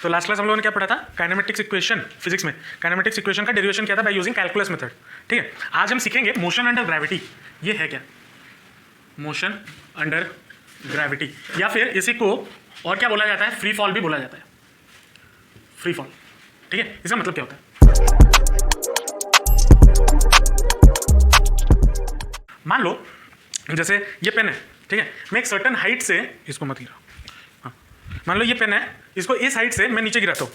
तो last class हम लोगों ने क्या पढ़ा था, काइनेमेटिक्स इक्वेशन, फिजिक्स में काइनेमेटिक्स इक्वेशन का डेरिवेशन किया था बाय यूजिंग कैलकुलस मेथड। ठीक है, आज हम सीखेंगे मोशन अंडर ग्रेविटी। ये है क्या, मोशन अंडर ग्रेविटी, या फिर इसी को और क्या बोला जाता है, फ्री फॉल भी बोला जाता है, फ्री फॉल। ठीक है, इसका मतलब क्या होता है, मान लो जैसे ये पेन है, ठीक है, मैं एक सर्टन हाइट से, इसको मत गिरा, हाँ, मान लो ये पेन है, इसको इस हाइट से मैं नीचे गिराता हूँ,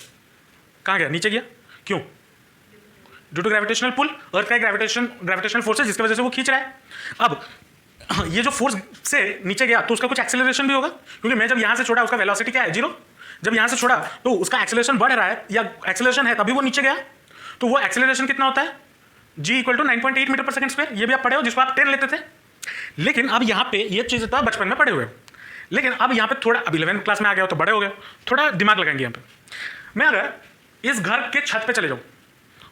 कहाँ गया, नीचे गया, क्यों, ड्यू टू ग्रेविटेशनल पुल, अर्थ का ग्रेविटेशनल फोर्स है जिसकी वजह से वो खींच रहा है। अब ये जो फोर्स से नीचे गया तो उसका कुछ एक्सेलरेशन भी होगा, क्योंकि मैं जब यहाँ से छोड़ा उसका वेलोसिटी क्या है, 0। जब यहाँ से छोड़ा तो उसका एक्सेलरेशन बढ़ रहा है या एक्सेलरेशन है तभी वो नीचे गया, तो वो एक्सेलरेशन कितना होता है, G = 9.8 मीटर पर सेकंड स्क्वायर। ये भी आप पढ़े हो, जिसको आप 10 लेते थे। लेकिन अब यहाँ पे ये चीज़ तो बचपन में पढ़े हुए, लेकिन अब यहाँ पे थोड़ा, अब 11th क्लास में आ गया हो तो बड़े हो गए, थोड़ा दिमाग लगाएंगे यहाँ पे। मैं अगर इस घर के छत पे चले जाऊँ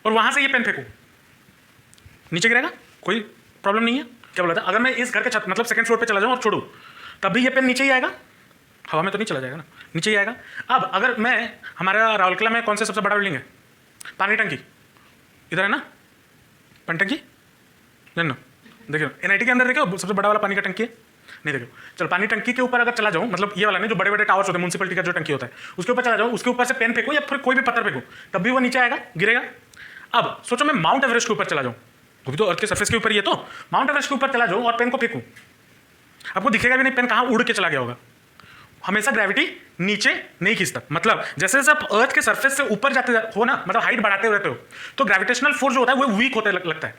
और वहाँ से ये पेन फेंकूँ, नीचे गिरेगा, कोई प्रॉब्लम नहीं है। क्या बोला था, अगर मैं इस घर के छत मतलब सेकंड फ्लोर पे चला जाऊँ और छोड़ूँ तब भी ये पेन नीचे ही आएगा, हवा में तो नहीं चला जाएगा ना, नीचे ही आएगा। अब अगर मैं, हमारा राउरकेला में कौन सा सबसे बड़ा बिल्डिंग है, पानी टंकी, इधर है ना पानी टंकी, जानना, देखियो NIT के अंदर देखो सबसे बड़ा वाला पानी का टंकी है, नहीं देखो, चलो पानी टंकी के ऊपर अगर चला जाऊँ, मतलब ये वाला नहीं, जो बड़े बड़े टावर्स होते हैं म्युनिसिपलिटी का जो टंकी होता है, उसके ऊपर चला जाऊँ, उसके ऊपर से पेन फेंकूँ या फिर कोई भी पत्थर फेंकूँ तब भी वो नीचे आएगा, गिरेगा। अब सोचो मैं माउंट एवरेस्ट के ऊपर चला जाऊँ, वो भी तो अर्थ के सरफेस के ऊपर ही है, तो माउंट एवरेस्ट के ऊपर चला जाऊँ और पेन को फेंकूँ, आपको दिखेगा भी नहीं पेन कहाँ उड़ के चला गया होगा। हमेशा ग्रेविटी नीचे नहीं खींचता, मतलब जैसे जैसे आप अर्थ के सरफेस से ऊपर जाते हो ना, मतलब हाइट बढ़ाते रहते हो, तो ग्रेविटेशनल फोर्स जो होता है वो वीक होते लगता है।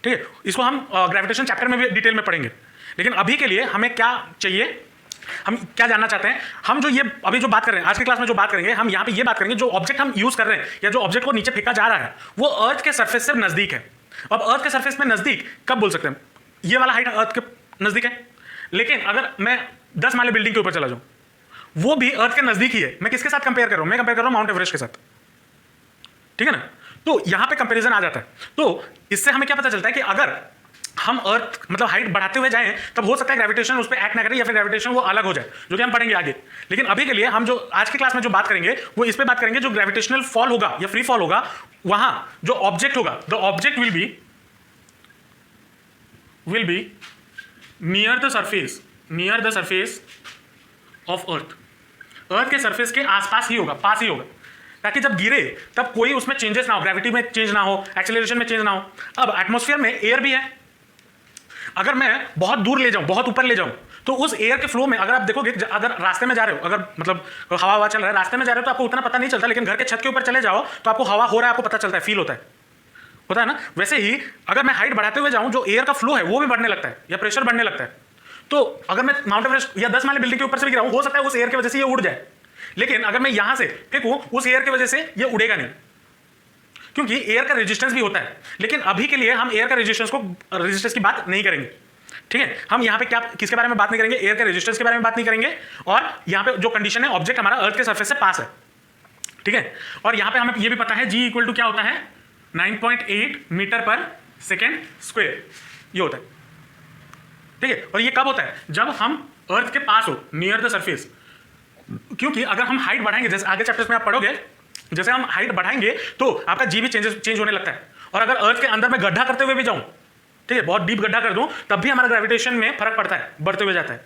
ठीक है, इसको हम ग्रेविटेशन चैप्टर में भी डिटेल में पढ़ेंगे, लेकिन अभी के लिए हमें क्या चाहिए, हम क्या जानना चाहते हैं, हम जो ये अभी जो बात कर रहे हैं आज की क्लास में जो बात करेंगे, हम यहाँ पे ये बात करेंगे जो ऑब्जेक्ट हम यूज कर रहे हैं या जो ऑब्जेक्ट को नीचे फेंका जा रहा है वो अर्थ के सरफेस से नजदीक है। अब अर्थ के सरफेस में नजदीक कब बोल सकते हैं, ये वाला हाइट अर्थ के नजदीक है, लेकिन अगर मैं 10 माले बिल्डिंग के ऊपर चला जाऊं वो भी अर्थ के नजदीक ही है। मैं किसके साथ कंपेयर कर रहा हूं, मैं कंपेयर कर रहा हूं माउंट एवरेस्ट के साथ, ठीक है ना। तो यहां पे कंपैरिजन आ जाता है। तो इससे हमें क्या पता चलता है कि अगर हम अर्थ मतलब हाइट बढ़ाते हुए जाएं तब हो सकता है ग्रेविटेशन उस पर एक्ट ना करे या फिर ग्रेविटेशन वो अलग हो जाए, जो कि हम पढ़ेंगे आगे। लेकिन अभी के लिए हम जो आज की क्लास में जो बात करेंगे वो इस पे बात करेंगे, जो ग्रेविटेशनल फॉल होगा या फ्री फॉल होगा, वहां जो ऑब्जेक्ट होगा, the object will be near the surface of earth के सरफेस के आसपास ही होगा, पास ही होगा, ताकि जब गिरे तब कोई उसमें चेंजेस ना हो, ग्रेविटी में चेंज ना हो, एक्सेलरेशन में चेंज ना हो। अब एटमॉस्फेयर में एयर भी है, अगर मैं बहुत दूर ले जाऊं, बहुत ऊपर ले जाऊं, तो उस एयर के फ्लो में अगर आप देखोगे, अगर रास्ते में जा रहे हो, अगर मतलब हवा चल रहा है, रास्ते में जा रहे हो तो आपको उतना पता नहीं चलता, लेकिन घर के छत के ऊपर चले जाओ तो आपको हवा हो रहा है, आपको पता चलता है, फील होता है ना। वैसे ही अगर मैं हाइट बढ़ाते हुए जाऊं, जो एयर का फ्लो है वो भी बढ़ने लगता है या प्रेशर बढ़ने लगता है। तो अगर मैं माउंट एवरेस्ट या 10 माले बिल्डिंग के ऊपर से भी गिरा हूं, हो सकता है उस एयर की वजह से ये उड़ जाए, लेकिन अगर मैं यहां से फेंकूं उस एयर की वजह से ये उड़ेगा नहीं, क्योंकि एयर का रेजिस्टेंस भी होता है। लेकिन अभी के लिए हम एयर का रेजिस्टेंस की बात नहीं करेंगे, ठीक है। हम यहाँ पे क्या किसके बारे में बात नहीं करेंगे, एयर के रेजिस्टेंस के बारे में बात नहीं करेंगे। और यहाँ पे जो कंडीशन है, ऑब्जेक्ट हमारा अर्थ के सरफेस से पास है, ठीक है। और यहाँ पे हमें ये भी पता है G = क्या होता है, 9.8 मीटर पर सेकेंड स्क्वायर, ये होता है, ठीक है। और ये कब होता है, जब हम अर्थ के पास हो, नियर द सरफेस। क्योंकि अगर हम हाइट बढ़ाएंगे, जैसे आगे चैप्टर्स में आप पढ़ोगे, जैसे हम हाइट बढ़ाएंगे तो आपका जी भी चेंज होने लगता है। और अगर अर्थ के अंदर में गड्ढा करते हुए भी जाऊं, ठीक है, बहुत डीप गड्ढा कर दूं, तब भी हमारा ग्रेविटेशन में फर्क पड़ता है, बढ़ते हुए जाता है।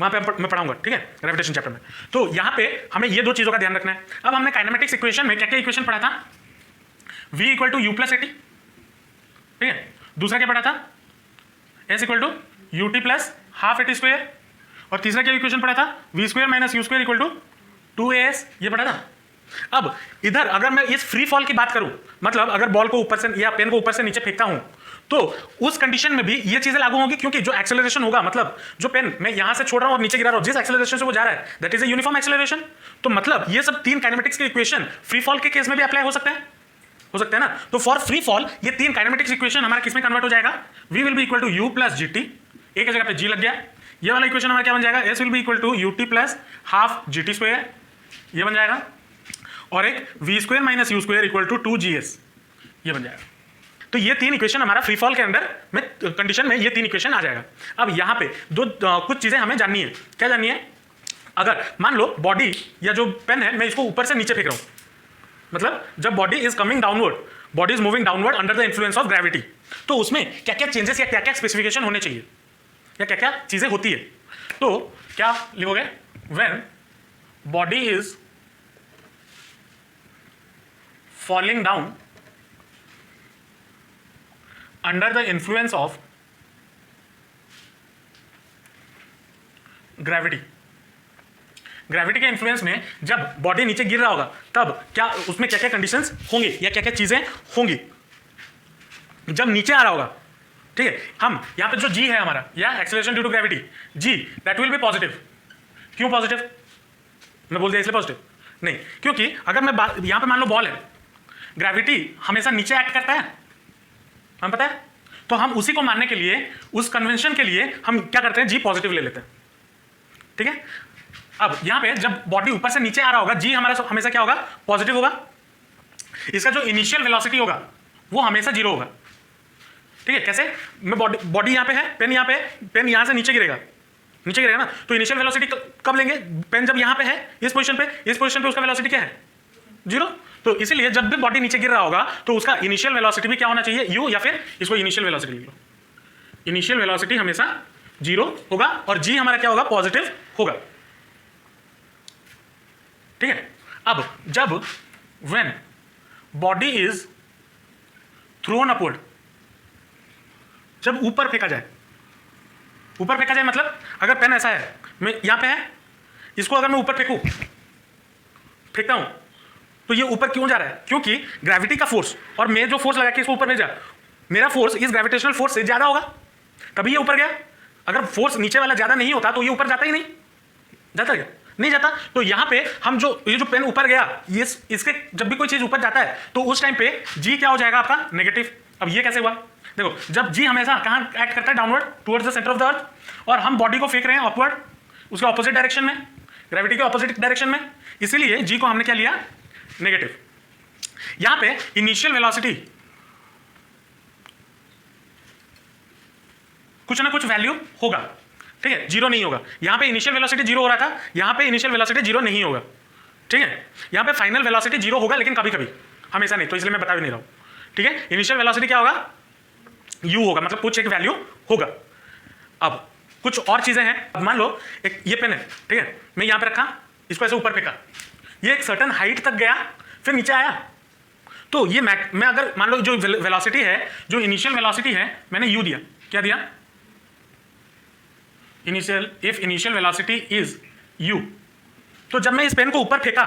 वहां पे मैं पढ़ाऊंगा, ठीक है, ग्रेविटेशन चैप्टर में। तो यहां पे हमें ये दो चीजों का ध्यान रखना है। अब हमने काइनेमेटिक्स इक्वेशन में क्या क्या इक्वेशन पढ़ा था, V = U + AT, ठीक है। दूसरा क्या पढ़ा था, S = UT + ½ AT²। और तीसरा क्या इक्वेशन पढ़ा था, V² - U² = 2AS, ये पढ़ा था। अब इधर अगर मैं इस फ्री फॉल की बात करूं, मतलब अगर बॉल को ऊपर से या पेन को ऊपर से नीचे फेंकता हूं, तो उस कंडीशन में भी ये चीजें लागू होंगी, क्योंकि जो एक्सेलरेशन होगा, मतलब जो पेन मैं यहां से छोड़ रहा हूं और नीचे गिरा रहा हूं, जिस एक्सेलरेशन से वो जा रहा है, that is a uniform acceleration. तो मतलब ये सब तीन काइनेमेटिक्स के इक्वेशन फ्री फॉल के केस में भी अप्लाई हो सकते हैं ना। तो फॉर फ्री फॉल ये तीन काइनेमेटिक्स इक्वेशन हमारा किसमें कन्वर्ट हो जाएगा, V will be equal to U + GT, एक जगह पे G लग गया। ये वाला इक्वेशन हमारा क्या बन जाएगा, S will be equal to UT + ½ GT², ये बन जाएगा। और एक V² - U² = 2GS, ये बन जाएगा। तो ये तीन इक्वेशन हमारा फ्री फॉल के अंदर में कंडीशन में ये तीन इक्वेशन आ जाएगा। अब यहाँ पे कुछ चीजें हमें जाननी है। क्या जाननी है, अगर मान लो बॉडी या जो पेन है मैं इसको ऊपर से नीचे फेंक रहा हूँ, मतलब जब body is coming downward, body is moving downward under the influence of gravity, तो उसमें क्या क्या चेंजेस या क्या क्या स्पेसिफिकेशन होने चाहिए या क्या क्या चीजें होती है। तो क्या लिखोगे, when body is falling down under the influence of gravity, gravity के इन्फ्लुएंस में जब बॉडी नीचे गिर रहा होगा तब क्या उसमें क्या क्या कंडीशंस होंगे या क्या क्या चीजें होंगी। जब नीचे आ रहा होगा, ठीक है, हम यहां पे जो जी है हमारा या acceleration due to gravity, g that will be positive. क्यों पॉजिटिव, मैं बोल दिया इसलिए पॉजिटिव नहीं, क्योंकि अगर मैं यहां पे मान लो बॉल है, ग्रेविटी हमेशा नीचे एक्ट करता है, हमें पता है, तो हम उसी को मानने के लिए, उस कन्वेंशन के लिए हम क्या करते हैं, जी पॉजिटिव ले लेते हैं, ठीक है। अब यहां पे जब बॉडी ऊपर से नीचे आ रहा होगा, जी हमारा हमेशा क्या होगा, पॉजिटिव होगा। इसका जो इनिशियल वेलोसिटी होगा वो हमेशा जीरो होगा, ठीक है। कैसे, मैं बॉडी यहां पे है, पेन यहां पे, पेन यहां से नीचे गिरेगा, नीचे गिरेगा ना, तो इनिशियल वेलोसिटी कब लेंगे, पेन जब यहां पे है इस पोजीशन पे उसका वेलोसिटी क्या है, जीरो। तो इसीलिए जब भी बॉडी नीचे गिर रहा होगा तो उसका इनिशियल वेलोसिटी भी क्या होना चाहिए, यू, या फिर इसको इनिशियल वेलोसिटी लिख लो, इनिशियल वेलोसिटी हमेशा जीरो होगा और जी हमारा क्या होगा, पॉजिटिव होगा, ठीक है। अब जब when body is throne upward, जब ऊपर फेंका जाए, ऊपर फेंका जाए मतलब अगर पेन ऐसा है, मैं यहां पे है, इसको अगर मैं ऊपर फेंकता हूं तो ये ऊपर क्यों जा रहा है, क्योंकि ग्रेविटी का फोर्स और मैं जो फोर्स लगा के इसको ऊपर भेजा, मेरा फोर्स इस ग्रेविटेशनल फोर्स से ज्यादा होगा, तभी ये ऊपर गया। अगर फोर्स नीचे वाला ज्यादा नहीं होता तो ये ऊपर जाता ही नहीं, जाता क्या, नहीं जाता। तो यहां पे हम ये जो पेन ऊपर गया, ये इसके जब भी कोई चीज ऊपर जाता है तो उस टाइम पे जी क्या हो जाएगा आपका, नेगेटिव। अब ये कैसे हुआ, देखो, जब जी हमेशा कहां एक्ट करता है, downward towards the centre of the earth, और हम बॉडी को फेंक रहे हैं अपवर्ड, उसके ऑपोजिट डायरेक्शन में, ग्रेविटी के ऑपोजिट डायरेक्शन में, इसीलिए जी को हमने क्या लिया, नेगेटिव। यहां पे इनिशियल वेलोसिटी कुछ ना कुछ वैल्यू होगा, ठीक है, जीरो नहीं होगा। यहां पे इनिशियल वेलोसिटी जीरो हो रहा था, यहां पे इनिशियल वेलोसिटी जीरो नहीं होगा, ठीक है। यहां पे फाइनल वेलोसिटी जीरो होगा, लेकिन कभी कभी, हमेशा नहीं, तो इसलिए मैं बता भी नहीं रहा हूं, ठीक है। इनिशियल वेलोसिटी क्या होगा, यू होगा, मतलब कुछ एक वैल्यू होगा। अब कुछ और चीजें हैं, अब मान लो एक ये पेन है, ठीक है, मैं यहां पे रखा, इसको ऐसे ऊपर फेंका, ये एक सर्टन हाइट तक गया, फिर नीचे आया, तो ये मैं अगर मान लो जो वेलोसिटी है, जो इनिशियल वेलोसिटी है, मैंने यू दिया, क्या दिया, initial, if initial velocity is you, तो जब मैं इस पेन को ऊपर फेंका,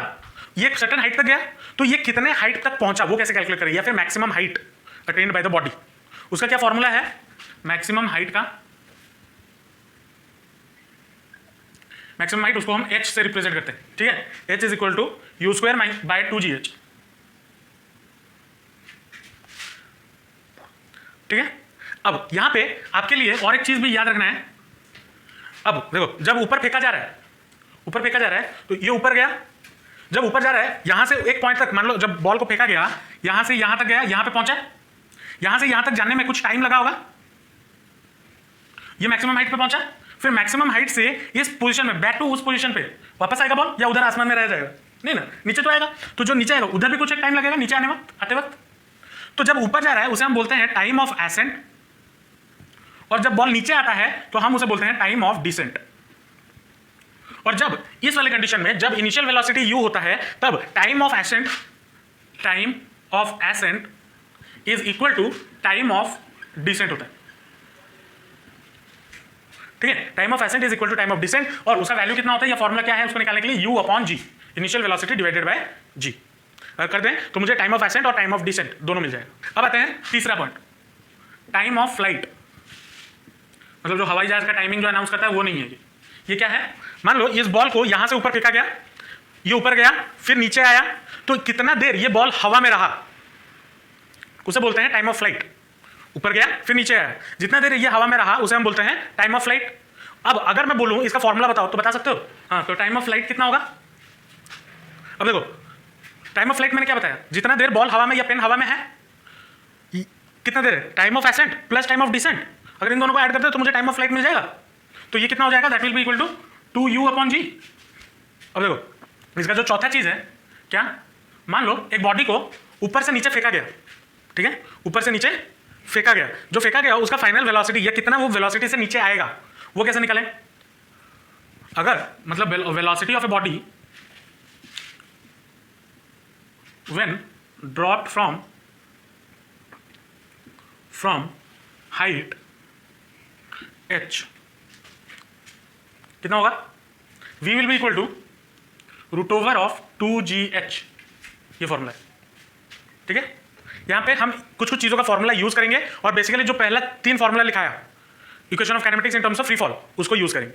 ये एक सर्टेन हाइट तक गया, तो ये कितने हाइट तक पहुंचा वो कैसे कैलकुलेट करें, या फिर maximum height attend by the body, उसका क्या फॉर्मूला है, मैक्सिमम हाइट का, मैक्सिमम हाइट उसको हम h से रिप्रेजेंट करते हैं, ठीक है, h is equal to u square by 2gh, ठीक है। अब यहां पे आपके लिए और एक चीज भी याद रखना है, अब देखो, जब ऊपर फेंका जा रहा है, ऊपर फेंका जा रहा है, तो ये ऊपर गया, जब ऊपर जा रहा है, यहां से एक पॉइंट तक, मान लो जब बॉल को फेंका गया, यहां से यहां तक गया, यहां पे पहुंचा, यहां से यहां तक जाने में कुछ टाइम लगा होगा, ये मैक्सिमम हाइट पे पहुंचा, फिर मैक्सिमम हाइट से इस पोजीशन में बैक टू उस पोजीशन पे वापस आएगा बॉल, या उधर आसमान में रह जाएगा, नहीं ना, नीचे तो आएगा, तो जो नीचे आएगा उधर भी कुछ एक टाइम लगेगा नीचे आते वक्त। तो जब ऊपर जा रहा है उसे हम बोलते हैं टाइम ऑफ एसेंट, और जब बॉल नीचे आता है तो हम उसे बोलते हैं टाइम ऑफ डिसेंट। और जब इस वाले कंडीशन में, जब इनिशियल वेलोसिटी यू होता है, तब time of ascent is equal to time of descent होता है, ठीक है। Time of ascent is equal to time of descent, और उसका वैल्यू कितना होता है, या फॉर्मूला क्या है उसको निकालने के लिए, u upon g, initial velocity divided by g. अगर कर दें तो मुझे टाइम ऑफ एसेंट और टाइम ऑफ डिसेंट दोनों मिल जाएगा। अब आते हैं तीसरा पॉइंट, टाइम ऑफ फ्लाइट, मतलब जो हवाई जहाज का टाइमिंग जो अनाउंस करता है वो नहीं है ये क्या है। मान लो इस बॉल को यहां से ऊपर फेंका गया, ये ऊपर गया, फिर नीचे आया, तो कितना देर ये बॉल हवा में रहा, उसे बोलते हैं टाइम ऑफ फ्लाइट। ऊपर गया फिर नीचे आया, जितना देर ये हवा में रहा उसे हम बोलते हैं टाइम ऑफ फ्लाइट। अब अगर मैं बोलूं इसका फॉर्मूला बताओ तो बता सकते हो, हाँ, तो टाइम ऑफ फ्लाइट कितना होगा। अब देखो, टाइम ऑफ फ्लाइट मैंने क्या बताया, जितना देर बॉल हवा में या पेन हवा में है, कितना देर है, time of ascent plus time of descent, अगर इन दोनों को ऐड करते हो तो मुझे टाइम ऑफ फ्लाइट मिल जाएगा। तो ये कितना हो जाएगा, that will be equal to 2u upon g, अब देखो इसका जो चौथा चीज है क्या, मान लो एक बॉडी को ऊपर से नीचे फेंका गया, ठीक है, ऊपर से नीचे फेंका गया, जो फेंका गया उसका फाइनल वेलोसिटी या कितना वो वेलोसिटी से नीचे आएगा वो कैसे निकालें? अगर मतलब velocity of a body when dropped from height h कितना होगा? v will be equal to √ओवर ऑफ 2gh, ये फॉर्मूला है, ठीक है। यहां पे हम कुछ कुछ चीजों का फॉर्मूला यूज करेंगे और बेसिकली जो पहला 3 फॉर्मूला लिखाया equation of kinematics in terms of free fall उसको यूज करेंगे,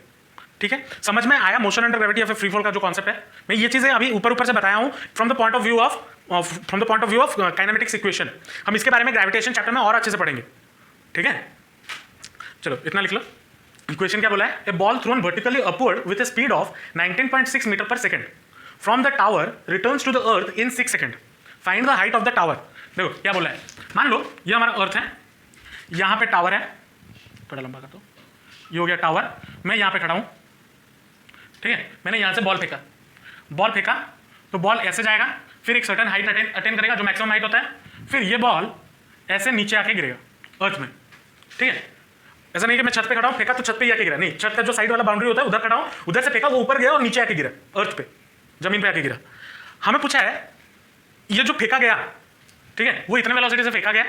ठीक है। समझ में आया मोशन अंडर ग्रेविटी या फिर फ्री फॉल का जो कॉन्सेप्ट है? मैं ये चीजें अभी ऊपर से बताया हूं from the point of view of kinematics equation. हम इसके बारे में ग्रेविटेशन चैप्टर में और अच्छे से पढ़ेंगे, ठीक है। चलो इतना लिख लो। इक्वेशन क्या बोला है? A ball thrown vertically upward with a speed of 19.6 metre पर second from the tower returns to the earth in 6 second, find the height of the tower. देखो क्या बोला है, मान लो ये हमारा अर्थ है, यहां पे टावर है, थोड़ा लंबा कर दो, ये हो गया टावर, मैं यहां पे खड़ा हूं, ठीक है। मैंने यहां से बॉल फेंका तो बॉल ऐसे जाएगा, फिर एक सर्टेन हाइट अटेन करेगा जो मैक्सिमम हाइट होता है, फिर ये बॉल ऐसे नीचे आके गिरेगा अर्थ में, ठीक है। ऐसा नहीं कि मैं छत पे खड़ा हूं, फेंका तो छत पे ही आके गिरा, नहीं, छत का जो साइड वाला बाउंड्री होता है उधर खड़ा हूं, उधर से फेंका वो ऊपर गया और नीचे आके गिरा अर्थ पे, जमीन पे आके गिरा। हमें पूछा है ये जो फेंका गया, ठीक है, वो इतने वेलोसिटी से फेंका गया।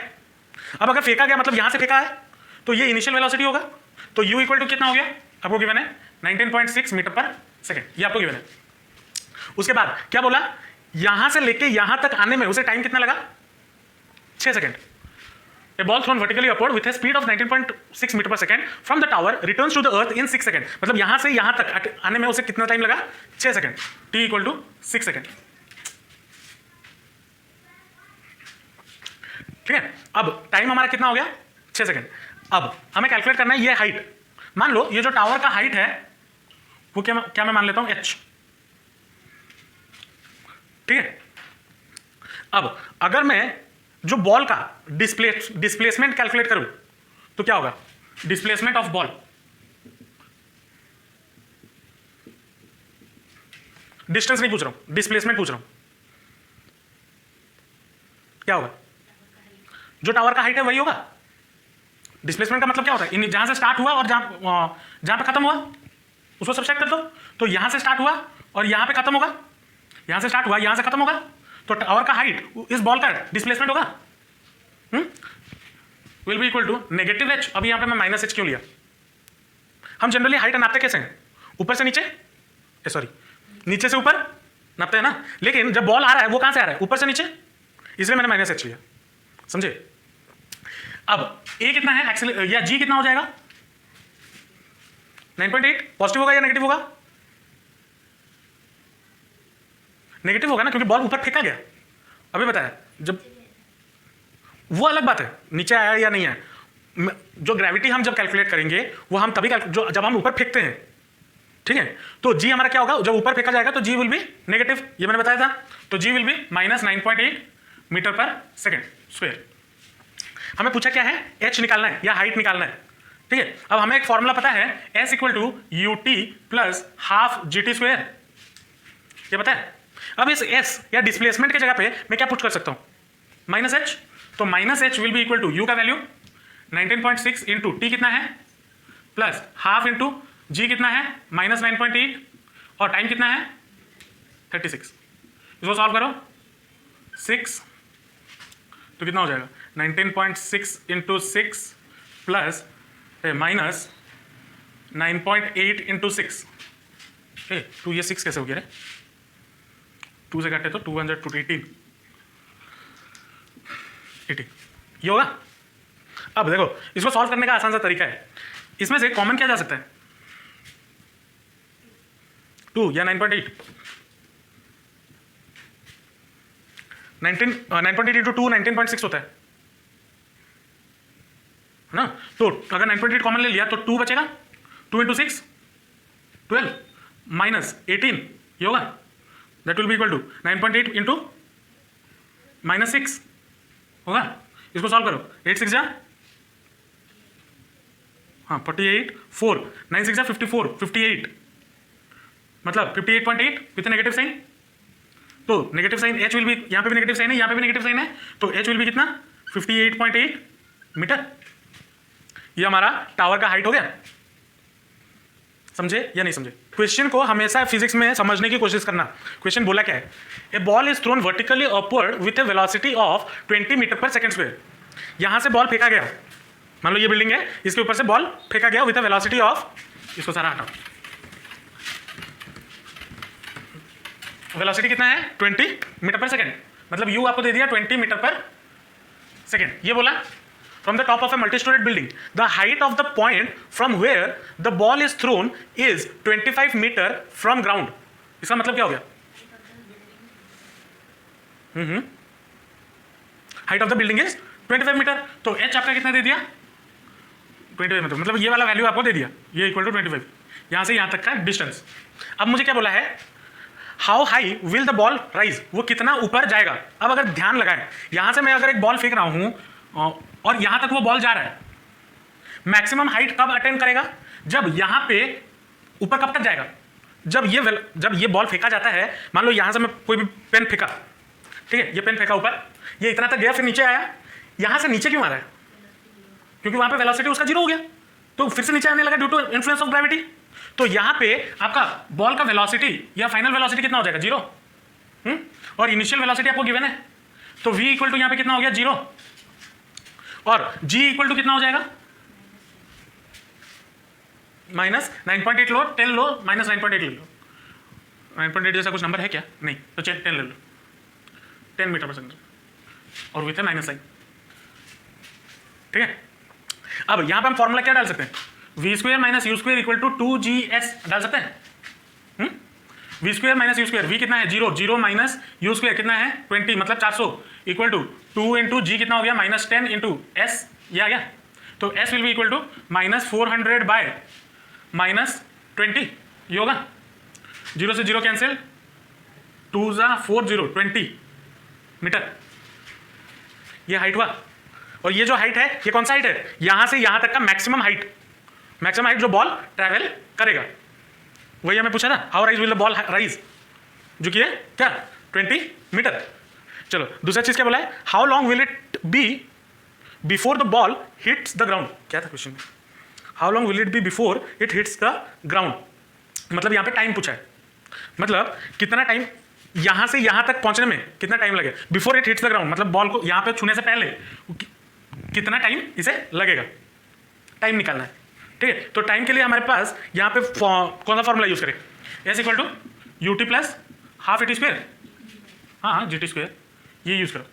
अब अगर फेंका गया मतलब यहां से फेंका है तो ये इनिशियल वेलोसिटी होगा, तो u इक्वल टू कितना हो गया आपको गिवन है 19.6 मीटर पर सेकेंड, ये आपको गिवन है। उसके बाद क्या बोला, यहां से लेके यहां तक आने में उसे टाइम कितना लगा? 6 second. A ball thrown vertically upward with a speed of 19.6 metre पर second from the tower returns to the earth in 6 second, मतलब यहां से यहां तक आने में उसे कितना टाइम लगा? 6 second. t equal to 6 second, ठीक है। अब टाइम हमारा कितना हो गया? 6 सेकंड। अब हमें कैलकुलेट करना है ये हाइट। मान लो ये जो टावर का हाइट है वो क्या मैं मान लेता हूं h, ठीक है। अब अगर मैं जो बॉल का डिस्प्लेसमेंट कैलकुलेट करूं तो क्या होगा? डिस्प्लेसमेंट ऑफ बॉल, डिस्टेंस नहीं पूछ रहा हूं, डिस्प्लेसमेंट पूछ रहा हूं, क्या होगा? जो टावर का हाइट है वही होगा। डिस्प्लेसमेंट का मतलब क्या होता है? जहां से स्टार्ट हुआ और जहां पे खत्म हुआ उसको सब्सट्रैक्ट कर दो, तो यहां से स्टार्ट हुआ और यहां पे खत्म होगा, यहां से स्टार्ट हुआ यहां से खत्म होगा, तो टावर का हाइट इस बॉल का डिस्प्लेसमेंट होगा will be equal to -h। अब यहां पे मैं -h क्यों लिया? हम जनरली हाइट नापते कैसे हैं? ऊपर से नीचे, सॉरी नीचे से ऊपर नापते हैं ना, लेकिन जब बॉल आ रहा है वो कहां से आ रहा है? ऊपर से नीचे, इसलिए मैंने -h लिया, समझे। अब a कितना है एक्चुअली, या g कितना हो जाएगा? 9.8। पॉजिटिव होगा या नेगेटिव होगा? नेगेटिव होगा ना, क्योंकि बॉल ऊपर फेंका गया। अभी बताया, जब वो अलग बात है नीचे आया या नहीं आया, जो ग्रेविटी हम जब कैलकुलेट करेंगे वो हम तभी जब हम ऊपर फेंकते हैं, ठीक है। तो g हमारा क्या होगा? जब ऊपर फेंका जाएगा तो g विल बी नेगेटिव, ये मैंने बताया था। तो g विल बी -9.8 मीटर पर सेकेंड स्क्वायर। हमें पूछा क्या है? h निकालना है या हाइट निकालना है, ठीक है। अब हमें एक फॉर्मूला पता है, s equal to ut plus half gt square, ये पता है। अब इस s या डिस्प्लेसमेंट की जगह पे मैं क्या पुट कर सकता हूं? -h, तो -h will be equal to u का वैल्यू 19.6 इंटू t कितना है प्लस हाफ इंटू g कितना है -9.8 और टाइम कितना है 36। इसको सॉल्व करो, 6 तो कितना हो जाएगा? 19.6 इंटू 6 प्लस -9.8 इंटू 6, 2 ये 6 कैसे हो गया रे? 2 से काटे तो 200 टू 18 ये होगा। अब देखो इसको सॉल्व करने का आसान सा तरीका है, इसमें से कॉमन क्या जा सकता है? 2 या 9.8, 9.8 इंटू 2 19.6 होता है ना। तो अगर 9.8 कॉमन ले लिया तो 2 बचेगा, 2 इंटू 6 12 माइनस 18 ये होगा, that will be equal to 9.8 into -6 होगा। इसको सॉल्व करो, 8 6 जा 48, 4 9 6 जा 54, 58 मतलब 58.8 विद नेगेटिव साइन, तो negative sign H will be, यहाँ पे भी नेगेटिव साइन है, यहाँ पे भी नेगेटिव साइन है, तो एच विल बी कितना 58.8 मीटर। ये हमारा टावर का हाइट हो गया। समझे या नहीं समझे? क्वेश्चन को हमेशा फिजिक्स में समझने की कोशिश करना। क्वेश्चन बोला क्या है, a ball is thrown vertically upward with a velocity of 20 metre पर सेकंड स्क्वायर। यहां से बॉल फेंका गया, मान लो ये बिल्डिंग है, इसके ऊपर से बॉल फेंका गया विथ ए वेलोसिटी ऑफ, इसको सारा हटाओ, वेलोसिटी कितना है 20 मीटर पर सेकंड, मतलब यू आपको दे दिया 20 मीटर पर सेकंड। ये बोला from the top of a multi-storied building the height of the point from where the ball is thrown is 25 meter from ground। इसका मतलब क्या हो गया? Height of the building is 25 metre, तो h आपका कितना दे दिया 25 मीटर, मतलब ये वाला वैल्यू आपको दे दिया, ये इक्वल टू 25, यहां से यहां तक का डिस्टेंस। अब मुझे क्या बोला है, how high will the ball rise, वो कितना ऊपर जाएगा। अब अगर ध्यान लगाएं, यहां से मैं अगर एक बॉल फेंक रहा हूं और यहां तक वो बॉल जा रहा है, मैक्सिमम हाइट कब अटेन करेगा, जब यहां पे ऊपर कब तक जाएगा, जब ये बॉल फेंका जाता है, मान लो यहां से मैं कोई भी पेन फेंका, ठीक है, ये पेन फेंका ऊपर, ये इतना तक गया, फिर नीचे आया, यहां से नीचे क्यों आ रहा है, क्योंकि वहां पे वेलोसिटी उसका जीरो हो गया, तो फिर से नीचे आने लगा due to influence of gravity. तो यहां पे आपका बॉल का वेलोसिटी या फाइनल वेलोसिटी कितना हो जाएगा, जीरो। और इनिशियल वेलोसिटी आपको गिवन है, तो v इक्वल टू यहां पे कितना हो गया, जीरो, और g इक्वल टू कितना हो जाएगा, माइनस 9.8 लो, 10 लो, माइनस 9.8 ले लो, 9.8 जैसा कुछ नंबर है क्या, नहीं, तो 10 ले लो, 10 मीटर पर सेकंड, और विथ माइनस साइन, ठीक है। अब यहां पे हम फॉर्मूला क्या डाल सकते हैं, V square minus U square equal to 2GS डाल सकते हैं। V square minus U square, V कितना है, zero, zero minus U square कितना है 20, मतलब 400 इक्वल टू 2 इंटू जी कितना हो गया, माइनस 10 इंटू एस, ये आ गया, तो S will be equal to minus 400 by minus 20, ये होगा, जीरो से जीरो कैंसिल, 2 ज़ा 4 0 20 मीटर, ये हाइट हुआ। और ये जो हाइट है, ये कौन सा हाइट है, यहां से यहां तक का मैक्सिमम हाइट, मैक्सिमम हाइट जो बॉल ट्रैवल करेगा, वही हमें पूछा था, how rise will the ball rise, जो कि है क्या 20 मीटर। चलो दूसरा चीज क्या बोला है, how long will it be before the ball hits the ground, क्या था क्वेश्चन में, how long will it be before it hits the ground, मतलब यहाँ पे टाइम पूछा है, मतलब कितना टाइम यहां से यहां तक पहुंचने में कितना टाइम लगेगा, before it hits the ground, मतलब बॉल को यहाँ पे छूने से पहले कितना टाइम इसे लगेगा, टाइम निकालना है, ठीक है। तो टाइम के लिए हमारे पास यहाँ पे कौन सा फॉर्मूला यूज करें, s equal to u t plus half a t square, हाँ जी टी स्क्वायर, ये यूज करो,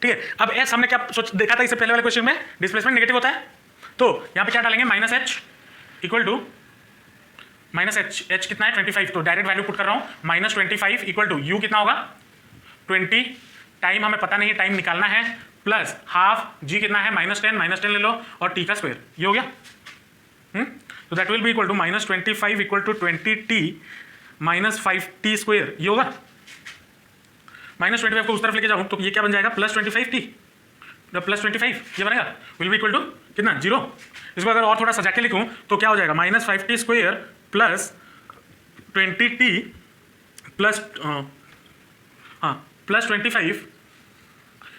ठीक है। अब एस हमने क्या देखा था इससे पहले वाले क्वेश्चन में, डिस्प्लेसमेंट नेगेटिव होता है, तो यहाँ पे क्या डालेंगे, minus H equal to minus H कितना है 25, तो डायरेक्ट वैल्यू पुट कर रहा हूँ, माइनस 25 इक्वल टू यू कितना होगा 20, टाइम हमें पता नहीं है, टाइम निकालना है, प्लस हाफ जी कितना है माइनस 10 ले लो, और टी का स्क्वायर, ये हो गया। तो that will be equal to minus 25 equal to 20t minus 5t square, ये होगा। माइनस 25 को उस तरफ लेके जाऊँ तो ये क्या बन जाएगा, प्लस 25t, प्लस 25 ये बनेगा, विल बी इक्वल टू कितना, जीरो। इसको अगर और थोड़ा सजा के लिखूँ तो क्या हो जाएगा, minus 5t square plus 20t plus plus 25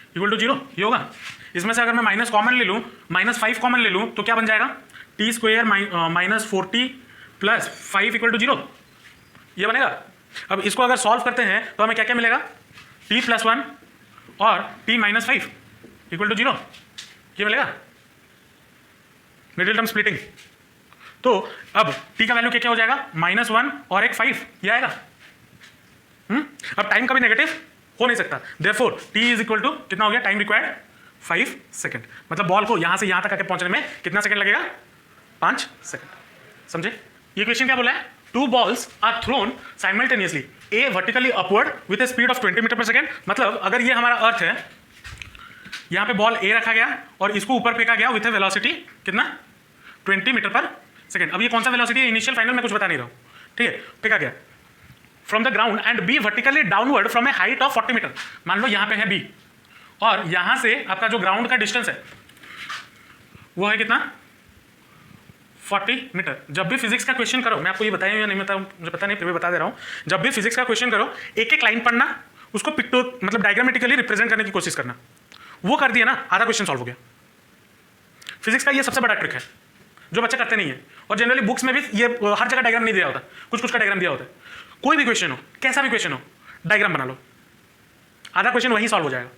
equal to zero, ये होगा। इसमें से अगर मैं माइनस कॉमन ले लूँ, माइनस 5 कॉमन ले लूँ तो क्या बन जाएगा, T square minus 40 plus 5 equal to zero, ये बनेगा। अब इसको अगर सॉल्व करते हैं तो हमें क्या क्या मिलेगा, t प्लस 1 और t minus 5 equal to zero, ये मिलेगा, मिडिल टर्म स्प्लिटिंग। तो अब t का वैल्यू क्या क्या हो जाएगा, -1 और एक 5, ये आएगा। अब टाइम कभी नेगेटिव हो नहीं सकता, therefore t is equal to कितना हो गया, टाइम रिक्वायर्ड 5 सेकंड, मतलब बॉल को यहां से यहां तक आके पहुंचने में कितना सेकंड लगेगा, 5 सेकंड। समझे? ये क्वेश्चन क्या बोला है, 2 balls are thrown simultaneously, a vertically upward with a speed of 20 metre पर सेकंड, मतलब अगर ये हमारा अर्थ है, यहाँ पे बॉल ए रखा गया और इसको ऊपर फेंका गया विथ ए वेलोसिटी कितना 20 मीटर पर सेकंड। अब ये कौन सा वेलोसिटी है, इनिशियल फाइनल मैं कुछ बता नहीं रहा हूँ, ठीक है, फेंका गया from the ground and be vertically downward from a height of 40 metre. मान लो यहाँ पे है बी और यहाँ से आपका जो ग्राउंड का डिस्टेंस है वो है कितना 40 मीटर। जब भी फिजिक्स का क्वेश्चन करो, मैं आपको ये बताया या नहीं बताऊँ मुझे पता नहीं, फिर भी बता दे रहा हूँ, जब भी फिजिक्स का क्वेश्चन करो एक एक लाइन पढ़ना, उसको पिक्टो मतलब डायग्रामेटिकली रिप्रेजेंट करने की कोशिश करना, वो कर दिया ना आधा क्वेश्चन सॉल्व हो गया। फिजिक्स का ये सबसे बड़ा ट्रिक है जो बच्चे करते नहीं है, और जनरली बुक्स में भी ये हर जगह डायग्राम नहीं दिया होता, कुछ कुछ का डायग्राम दिया होता है। कोई भी क्वेश्चन हो, कैसा भी क्वेश्चन हो, डायग्राम बना लो, आधा क्वेश्चन वहीं सॉल्व हो जाएगा।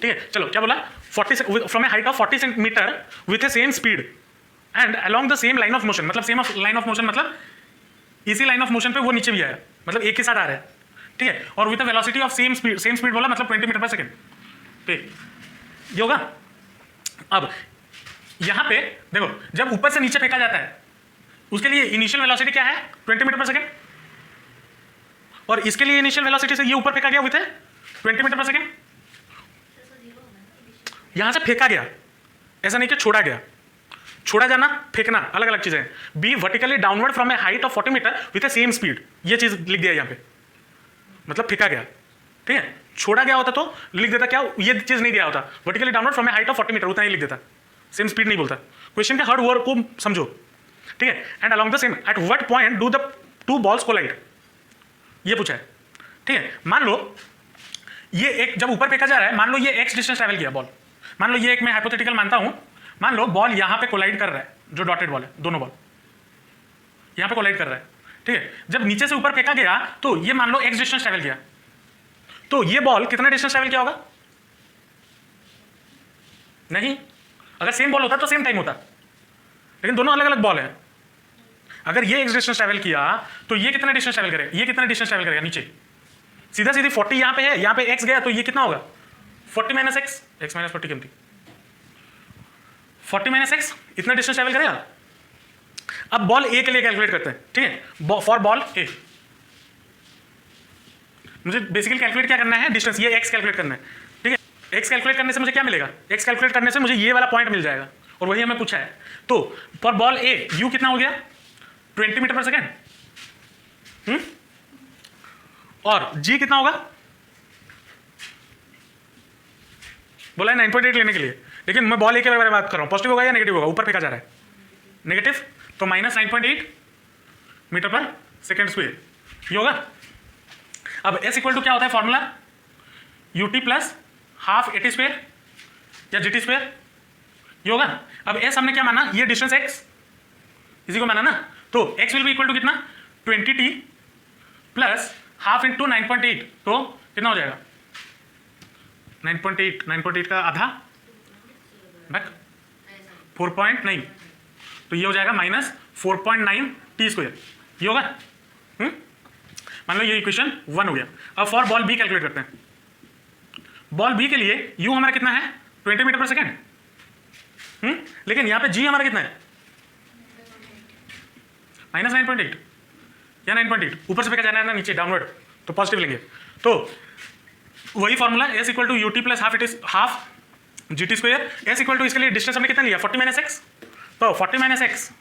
ठीक है, चलो क्या बोला, 40 from a height of 40 centimetre with A same speed and along the same line of motion, मतलब सेम लाइन ऑफ मोशन मतलब इसी लाइन ऑफ मोशन पे वो नीचे भी आया, मतलब एक के साथ आ रहा है। ठीक है, और with a velocity of same speed बोला मतलब 20 मीटर पर सेकेंड पे, ये होगा। अब यहां पे देखो, जब ऊपर से नीचे फेंका जाता है उसके लिए इनिशियल वेलोसिटी क्या है, 20 मीटर पर सेकेंड, और इसके लिए इनिशियल वेलोसिटी से ये ऊपर फेंका गया विथ 20 मीटर पर सेकेंड। यहां से फेंका गया, ऐसा नहीं कि छोड़ा गया, छोड़ा जाना फेंकना अलग अलग चीजें हैं। Be vertically downward from a height of 40 metre with same speed, ये चीज लिख दिया यहां पे, मतलब फेंका गया। ठीक है, छोड़ा गया होता तो लिख देता क्या, ये चीज नहीं दिया होता, vertically downward from a height of 40 metre, उतना ही लिख देता, सेम स्पीड नहीं बोलता। क्वेश्चन के हर वर्ड को समझो। ठीक है, and along the same at what point do the two balls collide, ये पूछा है। ठीक है, मान लो ये एक जब ऊपर फेंका जा रहा है, मान लो ये एक्स डिस्टेंस ट्रैवल किया बॉल, मान लो ये एक मैं हाइपोथेटिकल मानता हूं, मान लो बॉल यहां पे कोलाइड कर रहा है, जो डॉटेड बॉल है, दोनों बॉल यहां पे कोलाइड कर रहा है। ठीक है, जब नीचे से ऊपर फेंका गया तो ये मान लो एक्स डिस्टेंस ट्रैवल किया, तो ये बॉल कितना डिस्टेंस ट्रैवल किया होगा, नहीं, अगर सेम बॉल होता तो सेम टाइम होता, लेकिन दोनों अलग अलग बॉल है। अगर ये एक्स डिस्टेंस ट्रैवल किया तो ये कितना डिस्टेंस ट्रैवल करेगा, ये कितना डिस्टेंस ट्रैवल करेगा नीचे, सीधा सीधी 40 यहां पे है, यहां पे एक्स गया तो ये कितना होगा 40 माइनस एक्स, एक्स माइनस 40 कितनी 40 माइनस एक्स, इतना डिस्टेंस ट्रैवल करेगा। अब बॉल ए के लिए कैलकुलेट करते हैं। ठीक है, फॉर बॉल ए मुझे बेसिकली कैलकुलेट क्या करना है, डिस्टेंस, ये एक्स कैलकुलेट करना है। ठीक है, एक्स कैलकुलेट करने से मुझे क्या मिलेगा, एक्स कैलकुलेट करने से मुझे ये वाला पॉइंट मिल जाएगा, और वही हमें पूछा है। तो फॉर बॉल ए यू कितना हो गया 20 मीटर पर सेकेंड, और जी कितना होगा, बोला है 9.8 लेने के लिए, लेकिन मैं बॉल ए के बारे में बात कर रहा हूं, पॉजिटिव होगा या नेगेटिव होगा, ऊपर फेंका जा रहा है नेगेटिव, तो माइनस 9.8 मीटर पर सेकेंड स्क्वायर, ये होगा। अब एस इक्वल टू क्या होता है formula, UT plus half eighty square या जीटी स्क्वायर, ये होगा। अब एस हमने क्या माना, ये डिस्टेंस एक्स, इसी को माना ना, तो X will be equal to कितना 20t प्लस हाफ इंटू 9.8, तो कितना हो जाएगा 9.8 का आधा 4.9, तो ये हो जाएगा माइनस 4.9 टी स्क्वायर, ये होगा। मान लो ये इक्वेशन 1 हो गया। अब फॉर बॉल बी कैलकुलेट करते हैं। बॉल बी के लिए यू हमारा कितना है 20 मीटर पर सेकेंड, लेकिन यहां पे जी हमारा कितना है माइनस 9.8 या 9.8, ऊपर से फेंका जाना है ना नीचे डाउनवर्ड, तो पॉजिटिव लेंगे। तो वही formula S equal to U T plus half G T square, S equal to इसके लिए डिस्टेंस हमने कितना लिया 40 माइनस एक्स, तो 40 minus X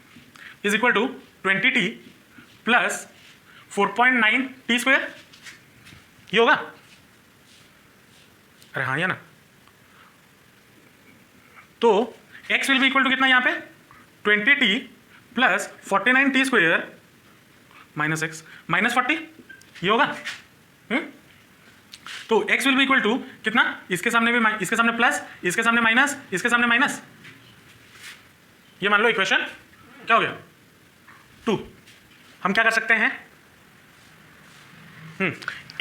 is equal to 20t plus 4.9 T square, ये होगा। अरे हाँ, या ना, तो x will be equal to कितना यहाँ पे 20t plus 49 T square minus X minus 40, ये होगा। तो x will be equal to कितना, इसके सामने भी इसके सामने प्लस, इसके सामने माइनस, इसके सामने माइनस, ये मान लो इक्वेशन क्या हो गया 2। हम क्या कर सकते हैं,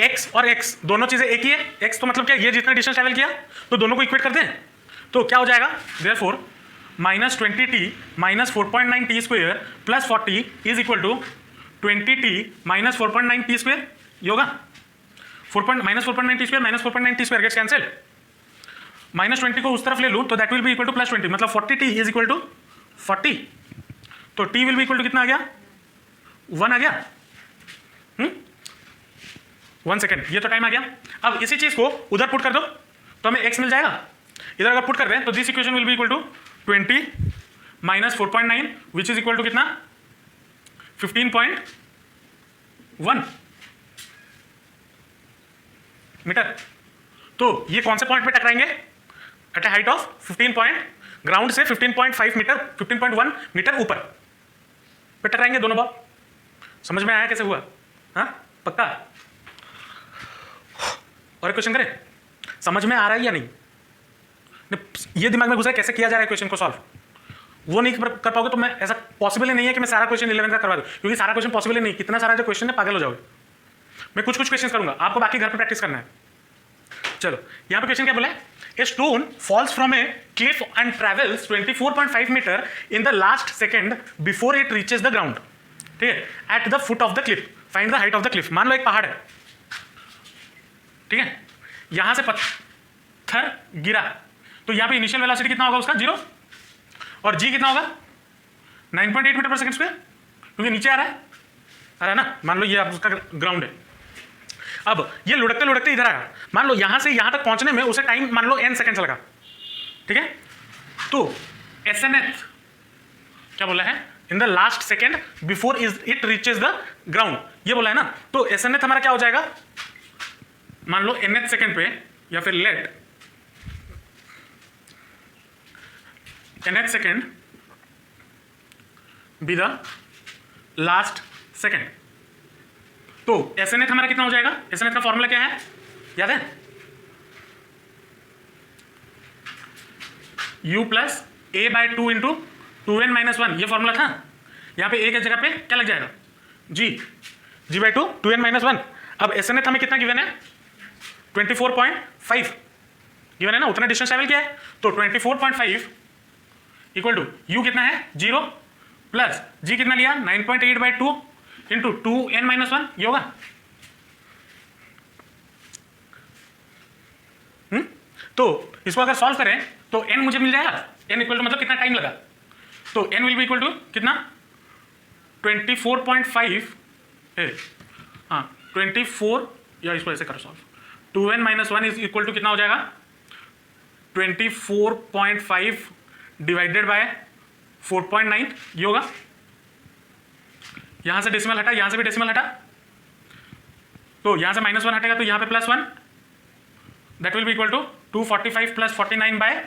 x और x दोनों चीजें एक ही है, x तो मतलब क्या, ये जितना डिस्टेंस ट्रैवल किया तो दोनों को इक्वेट कर दें, तो क्या हो जाएगा therefore minus 20t minus 4.9 T square plus 40 is equal to 20t minus 4.9 T square, ये होगा। Minus 4.9 T square minus 4.9 T square gets cancel, minus 20 को उस तरफ ले लूँ तो that will be equal to plus 20, मतलब 40t इज इक्वल टू 40, तो t will be equal to कितना आ गया 1 आ गया। 1 सेकेंड, ये तो टाइम आ गया। अब इसी चीज को उधर पुट कर दो तो हमें x मिल जाएगा, इधर अगर पुट कर दें तो this equation will be equal to 20 minus 4.9 which is equal to कितना 15.1 मीटर। तो ये कौन से पॉइंट पे टकराएंगे, at a height of 15 point, ground से 15.5 मीटर 15.1 मीटर ऊपर पे टकराएंगे दोनों बॉल। समझ में आया कैसे हुआ? हाँ पक्का? और क्वेश्चन करें, समझ में आ रहा है या नहीं? ये दिमाग में घुसा है कैसे किया जा रहा है क्वेश्चन को सॉल्व, वो नहीं कर पाओगे तो मैं, ऐसा पॉसिबल ही नहीं है कि मैं सारा क्वेश्चन 11 का करवा दूं, क्योंकि सारा क्वेश्चन पॉसिबल ही नहीं, कितना सारा जो क्वेश्चन है पागल हो जाओगे। मैं कुछ क्वेश्चन करूंगा, आपको बाकी घर पे प्रैक्टिस करना है। चलो यहाँ पे क्वेश्चन क्या बोला है, a stone falls from a cliff and travels 24.5 metre in the last second before it reaches the ground. ठीक है, at the foot of the cliff find the height of the cliff. मान लो एक पहाड़ है, ठीक है, यहां से पत्थर गिरा तो यहाँ पे इनिशियल वेलोसिटी कितना होगा उसका 0, और जी कितना होगा 9.8 मीटर पर सेकंड स्क्वायर, क्योंकि नीचे आ रहा है ना। मान लो ये आप उसका ग्राउंड है। अब ये लुढ़कते लुढ़कते इधर आया, मान लो यहां से यहां तक पहुंचने में उसे टाइम मान लो n सेकंड लगा, ठीक है। तो SNF क्या बोला है, इन the last second before it reaches the ground, ये बोला है ना। तो SNF हमारा क्या हो जाएगा, मान लो nth सेकेंड पे, या फिर let nth second be the last second. तो SNF हमारा कितना हो जाएगा, SNF का फॉर्मूला क्या है याद है, u plus a by 2 into 2n minus 1, ये फॉर्मूला था। यहाँ पे a की जगह पे क्या लग जाएगा g बाय 2 2n माइनस 1। अब SNF हमें कितना गिवन है 24.5 गिवन है ना, उतना डिस्टेंस ट्रैवल किया है। तो 24.5 इक्वल टू u कितना है 0 प्लस g कितना लिया 9.8 बाई 2 इंटू 2n माइनस 1, ये होगा। तो इसको अगर सॉल्व करें तो n मुझे मिल जाएगा, n इक्वल टू मतलब कितना टाइम लगा, तो n will be equal to कितना 24.5 हाँ 24, या इसको ऐसे करो solve, 2n minus 1 is equal to कितना हो जाएगा 24.5 डिवाइडेड बाय 4.9, ये होगा। यहां से डेसिमल हटा, यहां से भी डेसिमल हटा, तो यहां से -1 हटेगा तो यहां पे +1, that will be equal to 245 plus 49 by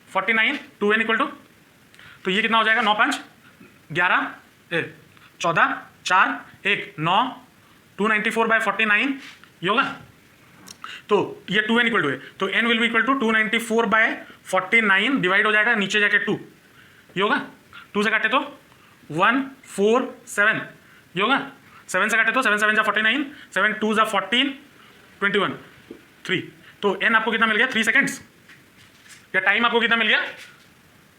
49, 2n equal to, तो ये कितना हो जाएगा 9 5 11 14 4 1 9 294 बाय 49, ये होगा। तो ये 2n इक्वल टू है, तो n will be equal to 294 by 49 divide हो जाएगा नीचे जाके 2, ये होगा। 2 से काटे तो 1 4 7, ये होगा। 7 से काटे तो 7 7 जा 49, 7 2 जा 14 21 3, तो n आपको कितना मिल गया 3 सेकेंड्स, या टाइम आपको कितना मिल गया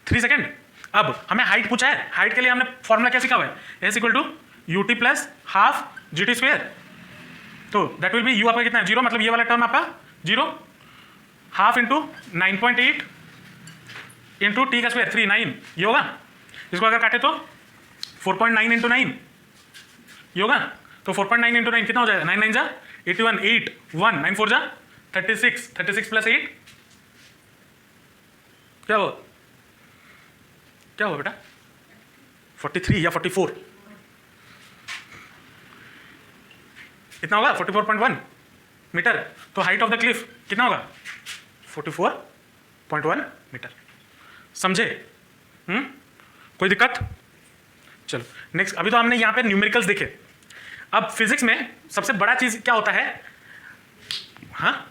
3 सेकेंड। अब हमें हाइट पूछा है, हाइट के लिए हमने फॉर्मूला क्या सीखा हुआ है, s equal to ut plus half gt square. तो दैट विल बी u आपका कितना है 0, मतलब ये वाला टर्म आपका 0, हाफ इंटू 9.8 इंटू टी का स्क्वायर 3 9, ये होगा। इसको अगर काटे तो 4.9 इंटू 9, ये होगा। तो 4.9 इंटू 9 कितना हो जाएगा 9 9 जा 81 8 1 9 4 जा 36 36 प्लस 8 क्या हो, क्या हो बेटा 43 या 44, कितना होगा 44.1 मीटर। तो हाइट ऑफ द क्लिफ कितना होगा 44.1 मीटर। समझे? कोई दिक्कत? चलो नेक्स्ट, अभी तो हमने यहाँ पे न्यूमेरिकल्स देखे। अब फिजिक्स में सबसे बड़ा चीज क्या होता है, हाँ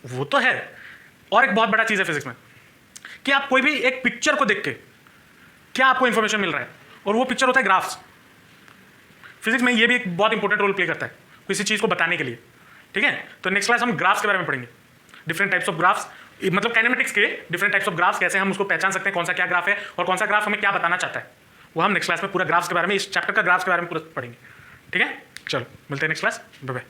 वो तो है, और एक बहुत बड़ा चीज है फिजिक्स में कि आप कोई भी एक पिक्चर को देख के क्या आपको इंफॉर्मेशन मिल रहा है, और वो पिक्चर होता है ग्राफ्स। फिजिक्स में ये भी एक बहुत इंपॉर्टेंट रोल प्ले करता है किसी चीज को बताने के लिए, ठीक है। तो नेक्स्ट क्लास हम ग्राफ्स के बारे में पढ़ेंगे, डिफरेंट टाइप्स ऑफ ग्राफ्स, मतलब काइनेमेटिक्स के डिफरेंट टाइप्स ऑफ ग्राफ्स, कैसे हम उसको पहचान सकते हैं कौन सा क्या ग्राफ है और कौन सा ग्राफ हमें क्या बताना चाहता है, वो हम नेक्स्ट क्लास में पूरा ग्राफ्स के बारे में, इस चैप्टर का ग्राफ्स के बारे में पूरा पढ़ेंगे, ठीक है। चलो मिलते हैं नेक्स्ट क्लास, बाय बाय।